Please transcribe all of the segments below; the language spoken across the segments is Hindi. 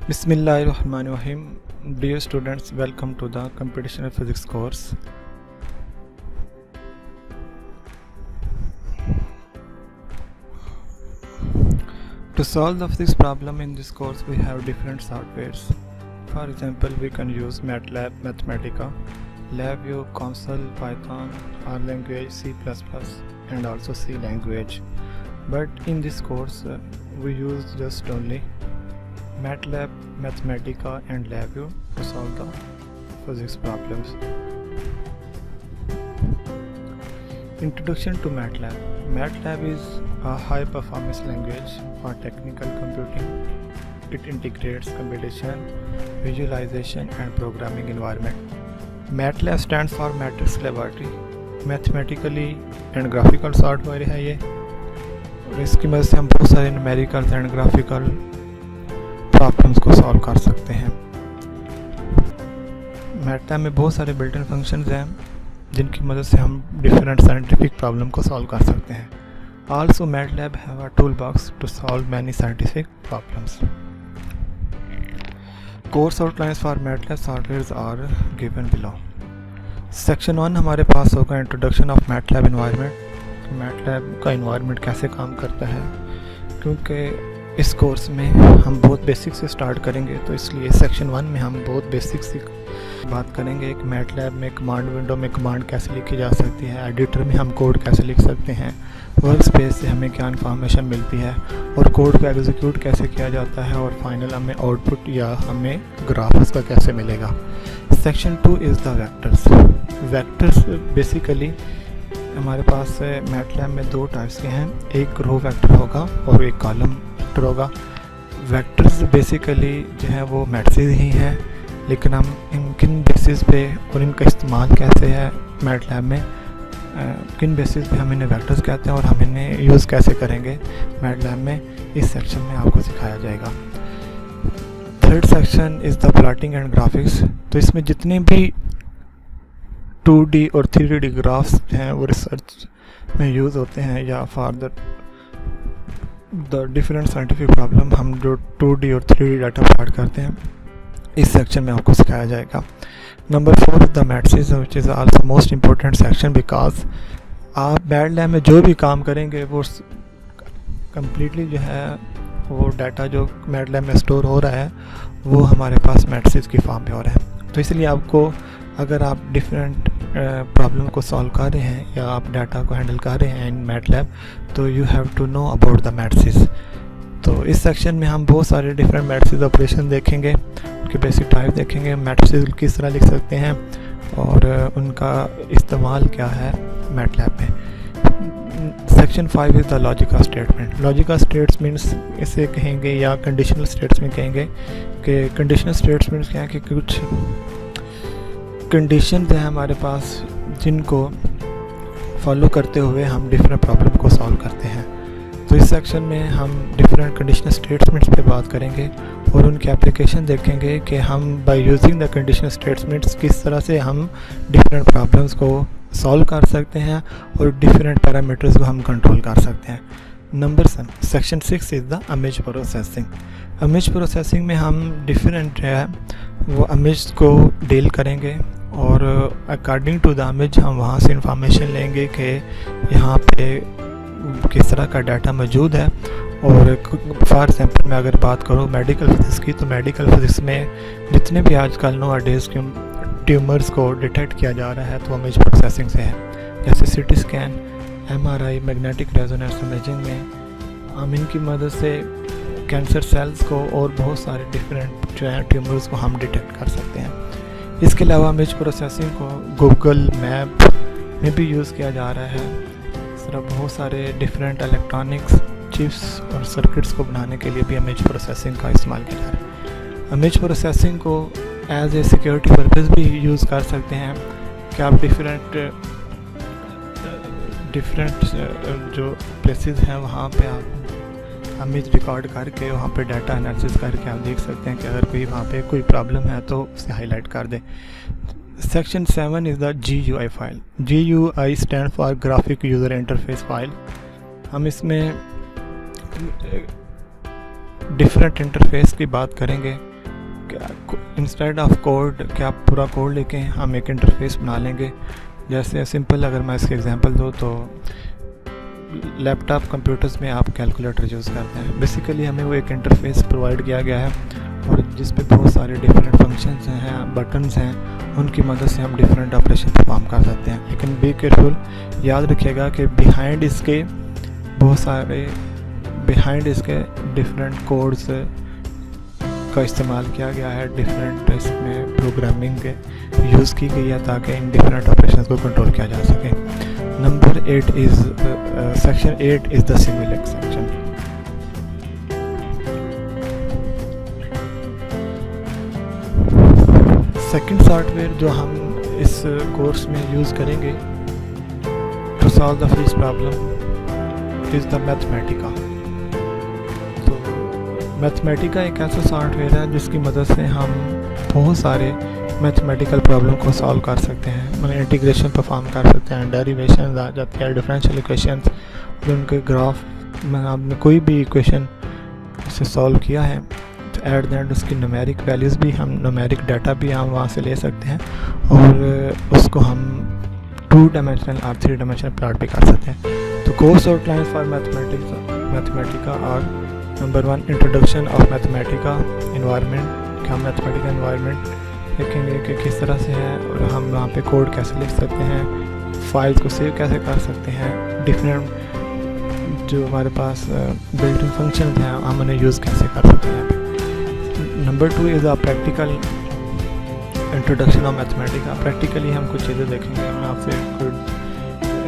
Bismillahirrahmanirrahim. Dear students, welcome to the computational physics course. To solve the physics problem in this course, we have different softwares. For example, we can use MATLAB, Mathematica, LabVIEW, COMSOL, Python, R language, C++, and also C language. But in this course, we use just only MATLAB, Mathematica and LabVIEW to solve the physics problems. Introduction to MATLAB. MATLAB is a high performance language for technical computing. It integrates computation, visualization and programming environment. MATLAB stands for Matrix Laboratory. Mathematically and graphical software है ये, और इसकी मदद से हम बहुत सारे न्यूमेरिकल एंड ग्राफिकल प्रॉब्लम्स को सॉल्व कर सकते हैं। MATLAB में बहुत सारे बिल्ट इन फंक्शंस हैं जिनकी मदद से हम डिफरेंट साइंटिफिक प्रॉब्लम को सॉल्व कर सकते हैं। Also MATLAB have a toolbox to solve many scientific problems. Course outlines for MATLAB softwares are given below. Section 1 हमारे पास होगा introduction of MATLAB environment. MATLAB का एनवायरनमेंट कैसे काम करता है, क्योंकि इस कोर्स में हम बहुत बेसिक से स्टार्ट करेंगे, तो इसलिए सेक्शन 1 में हम बहुत बेसिक से बात करेंगे। एक MATLAB में कमांड विंडो में कमांड कैसे लिखी जा सकती है, एडिटर में हम कोड कैसे लिख सकते हैं, वर्क स्पेस से हमें क्या इन्फॉर्मेशन मिलती है और कोड को एग्जीक्यूट कैसे किया जाता है, और फाइनल हमें आउटपुट या हमें ग्राफ्स का कैसे मिलेगा। Section 2 is the vectors. Vectors basically हमारे पास MATLAB में दो टाइप्स के हैं, एक रो वेक्टर होगा और एक कॉलम वेक्टर होगा। वेक्टर्स बेसिकली जो है वो मैट्रिसेस ही हैं, लेकिन हम किन बेसिस पे और इनका इस्तेमाल कैसे है MATLAB में, किन बेसिस पे हम इन्हें वेक्टर्स कहते हैं और हम इन्हें यूज़ कैसे करेंगे MATLAB में, इस सेक्शन में आपको सिखाया जाएगा। Third section is the plotting and graphics. तो इसमें जितने भी 2D और 3D ग्राफ्स हैं वो रिसर्च में यूज़ होते हैं या for the different scientific problem हम जो 2D और 3D डाटा प्लॉट करते हैं, इस सेक्शन में आपको सिखाया जाएगा। Number 4 the matrices, which is also most important section, because आप MATLAB में जो भी काम करेंगे वो कम्प्लीटली जो है वो डाटा जो MATLAB में स्टोर हो रहा है वो हमारे पास मैट्रिसेस की फॉर्म में हो रहा है। तो इसलिए आपको, अगर आप डिफरेंट प्रॉब्लम को सॉल्व कर रहे हैं या आप डाटा को हैंडल कर रहे हैं इन MATLAB, तो you have to know about the matrices. तो इस सेक्शन में हम बहुत सारे डिफरेंट मैट्रिसेस ऑपरेशन देखेंगे, उनके बेसिक टाइप देखेंगे, मैट्रिसेस किस तरह लिख सकते हैं और उनका इस्तेमाल क्या है MATLAB में। Section 5 is the logical statement. Logical statements इसे कहेंगे या कंडीशनल स्टेटमेंट कहेंगे कि कंडीशनल स्टेटमेंट्स क्या है कि कुछ कंडीशन हैं हमारे पास जिनको फॉलो करते हुए हम डिफरेंट प्रॉब्लम को सॉल्व करते हैं। तो इस सेक्शन में हम डिफरेंट कंडीशनल स्टेटमेंट्स पे बात करेंगे और उनके एप्लीकेशन देखेंगे कि हम bye using the conditional statements किस तरह से हम डिफरेंट प्रॉब्लम्स को सॉल्व कर सकते हैं और डिफरेंट पैरामीटर्स को हम कंट्रोल कर सकते हैं। Number section 6 is the image processing. Image processing में हम डिफरेंट है वो इमेज को डील करेंगे और अकॉर्डिंग टू द इमेज हम वहाँ से इंफॉर्मेशन लेंगे कि यहाँ पे किस तरह का डाटा मौजूद है। और फॉर एग्जांपल मैं अगर बात करूँ मेडिकल फिजिक्स की, तो मेडिकल फिजिक्स में जितने भी आजकल नोअडेज़ के ट्यूमर्स को डिटेक्ट किया जा रहा है तो इमेज प्रोसेसिंग से है। जैसे CT scan, MRI, magnetic resonance imaging में हम इनकी मदद से कैंसर सेल्स को और बहुत सारे डिफरेंट जो है ट्यूमर्स को हम डिटेक्ट कर सकते हैं। इसके अलावा इमेज प्रोसेसिंग को गूगल मैप में भी यूज़ किया जा रहा है। इस तरह बहुत सारे डिफरेंट इलेक्ट्रॉनिक्स चिप्स और सर्किट्स को बनाने के लिए भी इमेज प्रोसेसिंग का इस्तेमाल किया जा रहा है। इमेज प्रोसेसिंग को एज ए सिक्योरिटी पर्पस भी यूज़ कर सकते हैं कि आप डिफरेंट जो प्लेसेस हैं वहाँ पे आप इमेज रिकॉर्ड करके वहाँ पे डाटा एनालिसिस करके आप देख सकते हैं कि अगर कोई वहाँ पे कोई प्रॉब्लम है तो उसे हाईलाइट कर दें। Section 7 is the GUI file. GUI stand for graphic user interface file. हम इसमें डिफरेंट इंटरफेस की बात करेंगे इंस्टेड ऑफ कोड क्या पूरा कोड लेके हम एक इंटरफेस बना लेंगे। जैसे सिंपल अगर मैं इसके एग्जांपल दूँ तो लैपटॉप कंप्यूटर्स में आप कैलकुलेटर यूज़ करते हैं। बेसिकली हमें वो एक इंटरफेस प्रोवाइड किया गया है और जिस पे बहुत सारे डिफरेंट फंक्शंस हैं, बटन्स हैं, उनकी मदद से हम डिफरेंट ऑपरेशन परफॉर्म कर सकते हैं। लेकिन बी केयरफुल, याद रखिएगा कि बिहाइंड इसके डिफरेंट कोड्स का इस्तेमाल किया गया है, डिफरेंट इसमें प्रोग्रामिंग यूज़ की गई है ताकि इन डिफरेंट ऑपरेशंस को कंट्रोल किया जा सके। Number 8 is section 8 is the Simulex section. Second software जो हम इस कोर्स में यूज़ करेंगे to solve the first problem is the Mathematica. तो मैथमेटिका एक ऐसा सॉफ्टवेयर है जिसकी मदद से हम बहुत सारे मैथमेटिकल प्रॉब्लम को सॉल्व कर सकते हैं। मतलब इंटीग्रेशन परफॉर्म कर सकते हैं, डेरिवेशन आ जाती है, डिफरेंशियल इक्वेशंस, उनके ग्राफ में आपने कोई भी इक्वेशन से सॉल्व किया है तो एट द एंड उसकी न्यूमेरिक वैल्यूज़ भी हम न्यूमेरिक डाटा भी हम वहाँ से ले सकते हैं और उसको हम 2 डायमेंशनल और 3 डायमेंशनल प्लॉट भी कर सकते हैं। तो कोर्स आउटलाइन फॉर मैथमेटिका और number 1 introduction of Mathematica environment. क्या मैथमेटिका एनवायरनमेंट देखेंगे कि किस तरह से है और हम वहाँ पे कोड कैसे लिख सकते हैं, फाइल्स को सेव कैसे कर सकते हैं, डिफरेंट जो हमारे पास बिल्ट-इन फंक्शन हैं हम उन्हें यूज़ कैसे कर सकते हैं। Number 2 is a practical introduction of Mathematica. Practically हम कुछ चीज़ें देखेंगे, हम आपसे कोई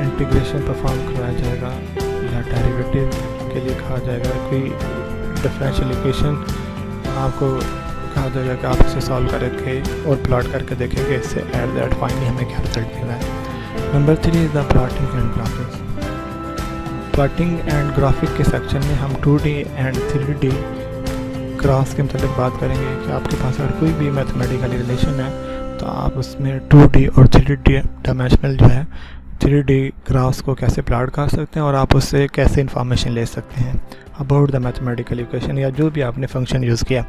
इंटीग्रेशन परफॉर्म करवाया जाएगा या डेरिवेटिव के लिए कहा जाएगा, कोई डिफरेंशियल इक्वेशन आपको कहा जाएगा कि आप इसे सॉल्व करके और प्लॉट करके देखेंगे, इससे एट दैट फाइनली हमें क्या रिजल्ट मिला है। Number 3 is the plotting and graphics. Plotting and graphic के सेक्शन में हम 2D एंड 3D ग्राफ्स के मतलब बात करेंगे कि आपके पास अगर कोई भी मैथमेटिकल रिलेशन है तो आप उसमें 2D और 3D डायमेंशनल जो है 3D ग्राफ्स को कैसे प्लॉट कर सकते हैं और आप उससे कैसे इंफॉर्मेशन ले सकते हैं अबाउट द मैथमेटिकल इक्वेशन या जो भी आपने फंक्शन यूज़ किया।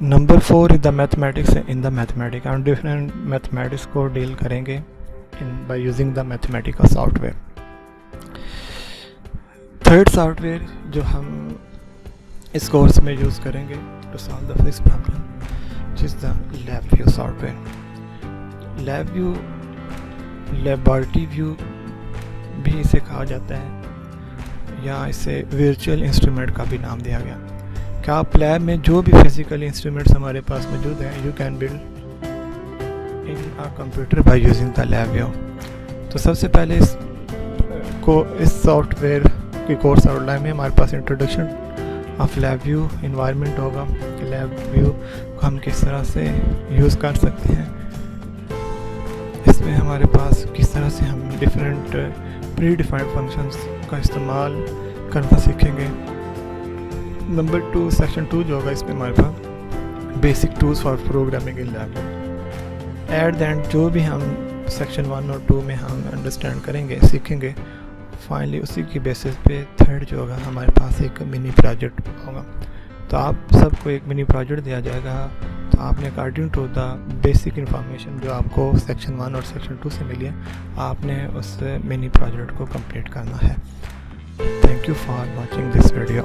Number 4 is the mathematics in the Mathematica. हम डिफरेंट मैथमेटिक्स को डील करेंगे by using the Mathematica software. Third software जो हम इस कोर्स में यूज़ करेंगे to solve the physics problem is the LabVIEW software. LabVIEW laboratory view भी इसे कहा जाता है या इसे वर्चुअल इंस्ट्रूमेंट का भी नाम दिया गया। क्या आप लैब में जो भी फिजिकल इंस्ट्रूमेंट्स हमारे पास मौजूद हैं you can build in a computer by using the LabVIEW. तो सबसे पहले इस सॉफ्टवेयर की कोर्स आउटलाइन में हमारे पास इंट्रोडक्शन ऑफ लैबव्यू एनवायरनमेंट होगा कि लैबव्यू को हम किस तरह से यूज़ कर सकते हैं। इसमें हमारे पास किस तरह से हम डिफरेंट प्री डिफाइंड फंक्शंस का इस्तेमाल करना सीखेंगे। नंबर 2 सेक्शन 2 जो होगा इसमें हमारे पास basic tools for programming in LabVIEW. At the end जो भी हम सेक्शन 1 और 2 में हम अंडरस्टैंड करेंगे सीखेंगे, फाइनली उसी की बेसिस पे थर्ड जो होगा हमारे पास एक मिनी प्रोजेक्ट होगा। तो आप सबको एक मिनी प्रोजेक्ट दिया जाएगा तो आपने according to the basic information जो आपको सेक्शन 1 और सेक्शन 2 से मिली है आपने उस मिनी प्रोजेक्ट को कंप्लीट करना है। Thank you for watching this video.